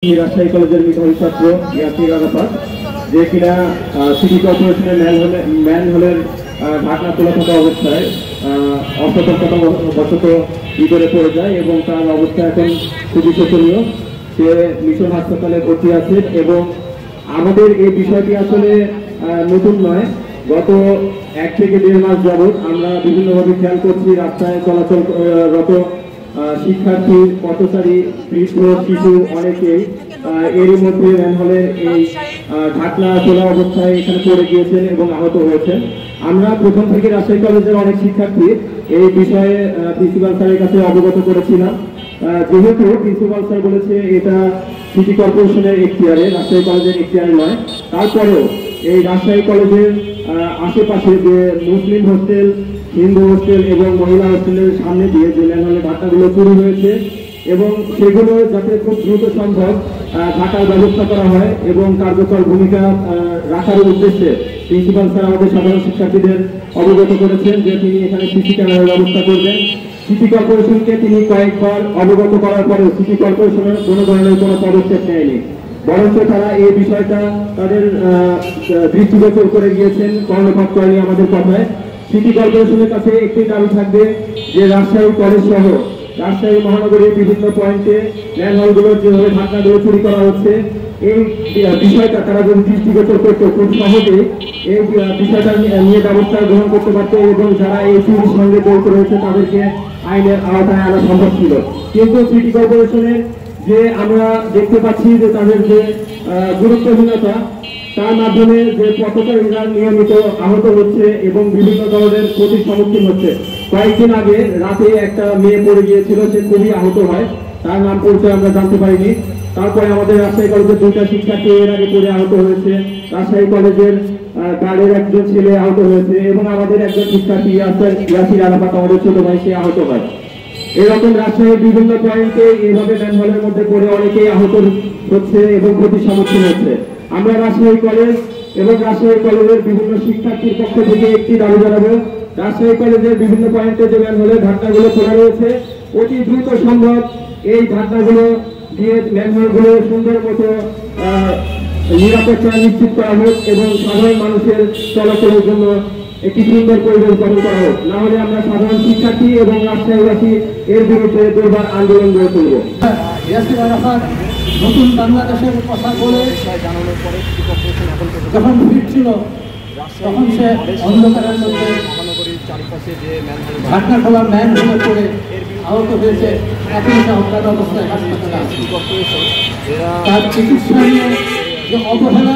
রাজশাহী কলেজের মেধাবী ছাত্র ইয়াসির আরাফাত, যে কিনা সিটি কর্পোরেশনের ম্যানহোলের ঢাকনা তোলা থাকা অবস্থায় অসতর্কতাবশত ভিতরে পড়ে যায় এবং তার অবস্থা এখন খুবই শোচনীয়। সে মিশন হাসপাতালে ভর্তি আছে এবং আমাদের এই বিষয়টি আসলে নতুন নয়। গত 1 থেকে 1.5 মাস যাবৎ আমরা বিভিন্নভাবে খেয়াল করছি রাস্তায় চলাচলরত শিক্ষার্থী, পথচারী, বৃদ্ধ, শিশু অনেকেই এরই মধ্যে ম্যানহোলের এই ঢাকনা তোলা অবস্থায় এখানে পড়ে গিয়েছেন এবং আহত হয়েছেন। আমরা প্রথম থেকে রাজশাহী কলেজের অনেক শিক্ষার্থী এই বিষয়ে প্রিন্সিপাল স্যারের কাছে অবগত করেছিলাম। যেহেতু প্রিন্সিপাল স্যার বলেছে এটা সিটি কর্পোরেশনের এখতিয়ারে, রাজশাহী কলেজের এখতিয়ারে নয়, তারপরেও এই রাজশাহী কলেজের আশেপাশে যে মুসলিম হোস্টেল, হিন্দু হোস্টেল এবং মহিলা হোস্টেলের সামনে দিয়ে যে ম্যানহোলের ঢাকনাগুলো চুরি হয়েছে এবং সেগুলো যাতে খুব দ্রুত সম্ভব ঢাকার ব্যবস্থা করা হয় এবং কার্যকর ভূমিকা রাখার উদ্দেশ্যে প্রিন্সিপাল স্যার আমাদের সাধারণ শিক্ষার্থীদের অবগত করেছেন যে তিনি এখানে সিসি ক্যামেরার ব্যবস্থা করবেন। সিটি কর্পোরেশনকে তিনি কয়েকবার অবগত করার পরেও সিটি কর্পোরেশনের কোনো ধরনের কোনো পদক্ষেপ নেয়নি, বরঞ্চ তারা এই বিষয়টা তাদের দৃষ্টিগোচর করে গিয়েছেন, কর্ণপাত করেনি আমাদের কথায়। সিটি কর্পোরেশনের কাছে একটি দাবি থাকবে যে রাজশাহী কলেজ সহ রাজশাহী মহানগরীর বিভিন্ন পয়েন্টে ম্যানহোলগুলো যেভাবে ঢাকনাগুলো চুরি করা হচ্ছে, এই বিষয়টা তারা যদি দৃষ্টিগোচর করতো খুব সহজেই এই বিষয়টা নিয়ে ব্যবস্থা গ্রহণ করতে পারতো এবং যারা এই চুরির সঙ্গে জড়িত রয়েছে তাদেরকে আইনের আওতায় আনা সম্ভব ছিল। কিন্তু সিটি কর্পোরেশনের যে আমরা দেখতে পাচ্ছি যে তাদের যে গুরুত্বহীনতা, তার মাধ্যমে যে পথচারীরা নিয়মিত আহত হচ্ছে এবং বিভিন্ন ধরনের ক্ষতির সম্মুখীন হচ্ছে। কয়েকদিন আগে রাতে একটা মেয়ে পড়ে গিয়েছিল, সে খুবই আহত হয়, তার নাম পরিচয় আমরা জানতে পারিনি। তারপরে আমাদের রাজশাহী কলেজের 2টা শিক্ষার্থী এর আগে পড়ে আহত হয়েছে, রাজশাহী কলেজের গার্ডের একজন ছেলে আহত হয়েছে এবং আমাদের একজন শিক্ষার্থী ইয়াসির আরাফাত, আমাদের ছোট ভাই, সে আহত হয়। এরকম রাজশাহীর বিভিন্ন পয়েন্টে এইভাবে ম্যানহোলের মধ্যে পড়ে অনেকেই আহত হচ্ছে এবং ক্ষতির সম্মুখীন হচ্ছে। আমরা রাজশাহী কলেজ এবং রাজশাহী কলেজের বিভিন্ন শিক্ষার্থীর পক্ষ থেকে একটি দাবি জানাবো, রাজশাহী কলেজের বিভিন্ন পয়েন্টে যে ম্যানহোলের ঢাকনাগুলো খোলা রয়েছে অতি দ্রুত সম্ভব এই ঢাকনাগুলো দিয়ে ম্যানহোলগুলো সুন্দর মতো নিরাপত্তা নিশ্চিত করা হোক এবং সাধারণ মানুষের চলাচলের জন্য একটি সুন্দর পরিবেশ গঠন করা হোক। না হলে আমরা সাধারণ শিক্ষার্থী এবং রাজশাহীবাসী এর বিরুদ্ধে দুর্বার আন্দোলন গড়ে তুলব। ইয়াসির আরাফাত নতুন বাংলাদেশের কথা বলে যখন ফিরছিল তখন সে অন্ধকারের মধ্যে ঢাকনা খোলা ম্যানহোলে পড়ে আহত হয়েছে। এখন সে অজ্ঞান অবস্থায় হাসপাতালে আছে। তার চিকিৎসা নিয়ে যে অবহেলা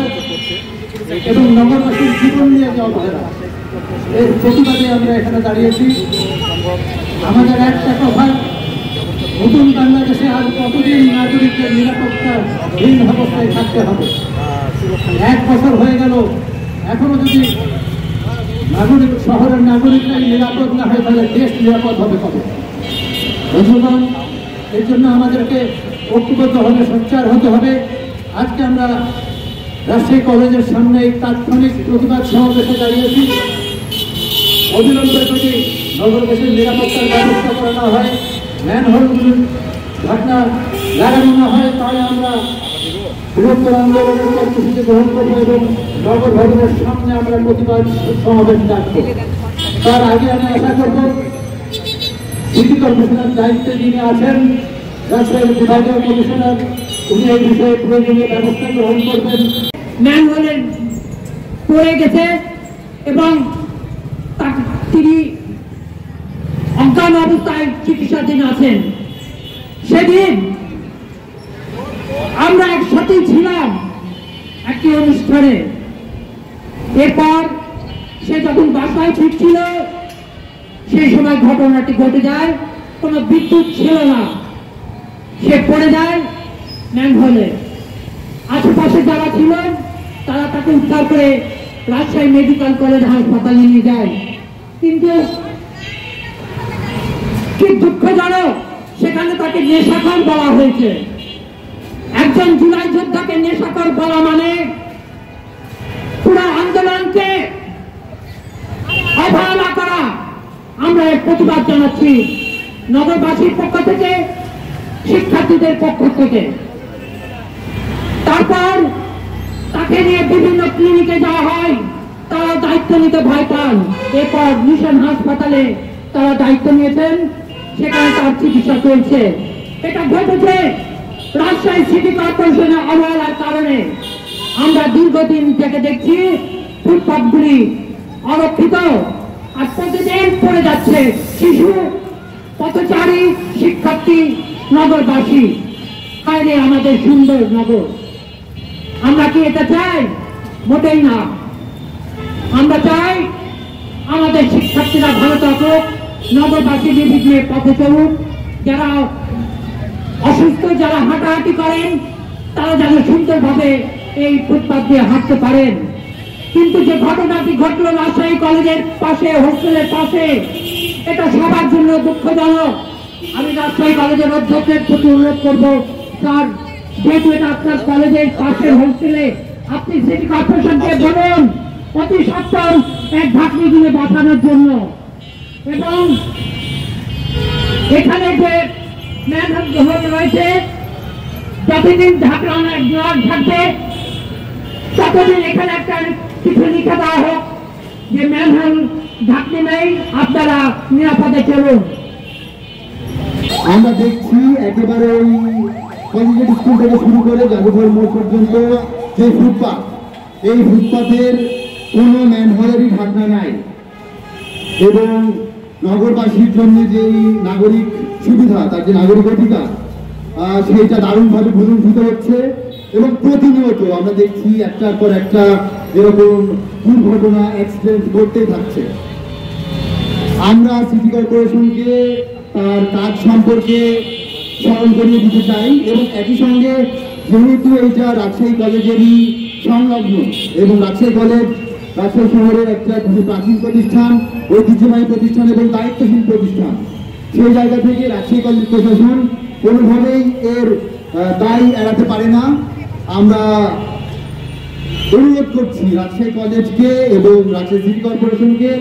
এবং নগরবাসীর জীবন নিয়ে যে অবহেলা, এর প্রতিবাদে আমরা এখানে দাঁড়িয়েছি। আমাদের একটা কথা, নতুন বাংলাদেশে আর কতদিন নাগরিকদের নিরাপত্তাহীন অবস্থায় থাকতে হবে? 1 বছর হয়ে গেল, এখনো যদি শহরের নাগরিকরাই নিরাপদ না হয় তাহলে দেশ নিরাপদ হবে কবে? বন্ধুগণ, এই জন্য আমাদেরকে ঐক্যবদ্ধ হবে, সোচ্চার হতে হবে। আজকে আমরা রাজশাহী কলেজের সামনে এই তাৎক্ষণিক প্রতিবাদ সমাবেশে দাঁড়িয়েছি। অবিলম্বে যদি নগরবাসীর নিরাপত্তার ব্যবস্থা করা না হয়, ম্যানহোলগুলোর ঢাকনা লাগানো না হয়, তাহলে আমরা বৃহত্তর আন্দোলনের কর্মসূচি গ্রহণ করবো এবং নগর ভবনের সামনে আমরা প্রতিবাদ সমাবেশ ডাকবো। তার আগে আমি আশা করব সিটি কর্পোরেশনের দায়িত্বে যিনি আছেন, রাজশাহী বিভাগীয় কমিশনার, উনি এই বিষয়ে প্রয়োজনীয় ব্যবস্থা গ্রহণ করবেন। ম্যানহোলে পড়ে গেছে এবং তিনি অজ্ঞান অবস্থায় চিকিৎসাধীন আছেন। সেদিন আমরা একসাথে ছিলাম একটি অনুষ্ঠানে। এরপর সে যখন বাসায় ফিরছিল সেই সময় ঘটনাটি ঘটে যায়, কোনো বিদ্যুৎ ছিল না, সে পড়ে যায় ম্যানহোলে। আশেপাশে যারা ছিলেন তারা তাকে উদ্ধার করে রাজশাহী মেডিকেল কলেজ হাসপাতালে নিয়ে যায়। কিন্তু কি দুঃখজনক, সেখানে তাকে নেশাখোর বলা হয়েছে। একজন জুলাই যোদ্ধাকে নেশাখোর বলা মানে পুরো আন্দোলনকে অবহেলা করা। আমরা এর প্রতিবাদ জানাচ্ছি নগরবাসীর পক্ষ থেকে, শিক্ষার্থীদের পক্ষ থেকে। তারপর তাকে নিয়ে বিভিন্ন ক্লিনিকে যাওয়া হয়, তারা দায়িত্ব নিতে ভয় পান। এরপর মিশন হাসপাতালে তারা দায়িত্ব নিয়েছেন, সেখানে তার চিকিৎসা চলছে। এটা ঘটেছে রাজশাহী সিটি কর্পোরেশনের অবহেলার কারণে। আমরা দীর্ঘদিন থেকে দেখছি ফুটপাথগুলি অরক্ষিত, আর প্রতিদিন পড়ে যাচ্ছে শিশু, পথচারী, শিক্ষার্থী, নগরবাসী। বাইরে আমাদের সুন্দর নগর, আমরা কি এটা চাই? মোটেই না। আমরা চাই আমাদের শিক্ষার্থীরা ভালো থাকুক, নগরবাসী নির্বিঘ্নে পথে চলুক, যারা অসুস্থ, যারা হাঁটাহাঁটি করেন, তারা যেন সুন্দরভাবে এই ফুটপাথ দিয়ে হাঁটতে পারেন। কিন্তু যে ঘটনাটি ঘটল রাজশাহী কলেজের পাশে, হোস্টেলের পাশে, এটা সবার জন্য দুঃখজনক। আমি রাজশাহী কলেজের অধ্যক্ষের প্রতি অনুরোধ করবো, স্যার, যেহেতু এটা আপনার কলেজের পাশের হোস্টেলে, আপনি সিটি কর্পোরেশনকে বলুন অতি সত্বর এক ঢাকনিগুলো বাঁচানোর জন্য। এবং এখানে যে ম্যানহোল রয়েছে, যতদিন ঢাকনা থাকবে ততদিন এখানে একটা কিছু লিখে দেওয়া হোক যে ম্যানহোল ঢাকনি নেই, আপনারা নিরাপদে চলুন। আমরা দেখছি একেবারে ওই কলেজিয়েট স্কুল থেকে শুরু করে জাদুঘর মোড় পর্যন্ত যে ফুটপাথ, এই ফুটপাথের কোনো ম্যানহোলেরই ঢাকনা নাই। এবং নগরবাসীর জন্য যেই নাগরিক সুবিধা, তার যে নাগরিক অধিকার, সেইটা দারুণভাবে ভুলুণ্ঠিত হচ্ছে। এবং প্রতিনিয়ত আমরা দেখছি একটার পর একটা এরকম দুর্ঘটনা, অ্যাক্সিডেন্ট ঘটতেই থাকছে। আমরা সিটি কর্পোরেশনকে তার কাজ সম্পর্কে স্মরণ করিয়ে দিতে চাই, এবং একই সঙ্গে যেহেতু এইটা রাজশাহী কলেজেরই সংলগ্ন, এবং রাজশাহী কলেজ রাজশাহী শহরের একটা খুবই প্রাচীন প্রতিষ্ঠান, ঐতিহ্যবাহী প্রতিষ্ঠান এবং দায়িত্বশীল প্রতিষ্ঠান, সেই জায়গা থেকে রাজশাহী কলেজ প্রশাসন কোনোভাবেই এর দায় এড়াতে পারে না। আমরা অনুরোধ করছি রাজশাহী কলেজকে এবং রাজশাহী সিটি কর্পোরেশনকে,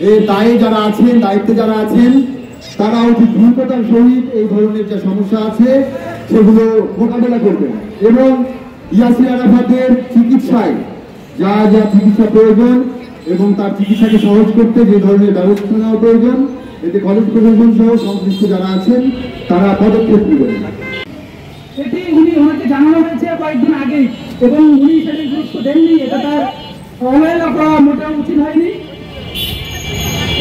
এর দায়ে যারা আছেন, দায়িত্বে যারা আছেন, তারা অতি দ্রুততার সহিত এই ধরনের যে সমস্যা আছে সেগুলো মোকাবেলা করবেন। এবং ইয়াসির আরাফাতের চিকিৎসায় যা যা চিকিৎসা প্রয়োজন এবং তার চিকিৎসাকে সহজ করতে যে ধরনের ব্যবস্থা নেওয়া প্রয়োজন, এতে কলেজ প্রশাসন সহ সংশ্লিষ্ট যারা আছেন তারা পদক্ষেপ নেবেন। এটি ওনাকে জানানো হয়েছে কয়েকদিন আগে, এবং উনি সেটা গুরুত্ব দেননি। এটা তার অবহেলা করা মোটেও উচিত হয়নি।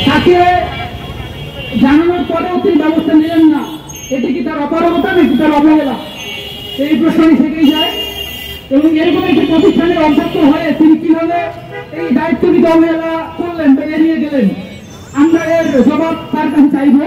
তাকে জানানোর পরেও তিনি ব্যবস্থা নিলেন না। এটি কি তার অপারগতা নাকি তার অবহেলা? এই প্রশ্নই থেকেই যায়। এবং এরকম একটি প্রতিষ্ঠানের অধ্যক্ষ হয়ে তিনি কিভাবে এই দায়িত্ববিধি অবহেলা করলেন বা এড়িয়ে গেলেন, আমরা এর জবাব তার কাছে চাইব।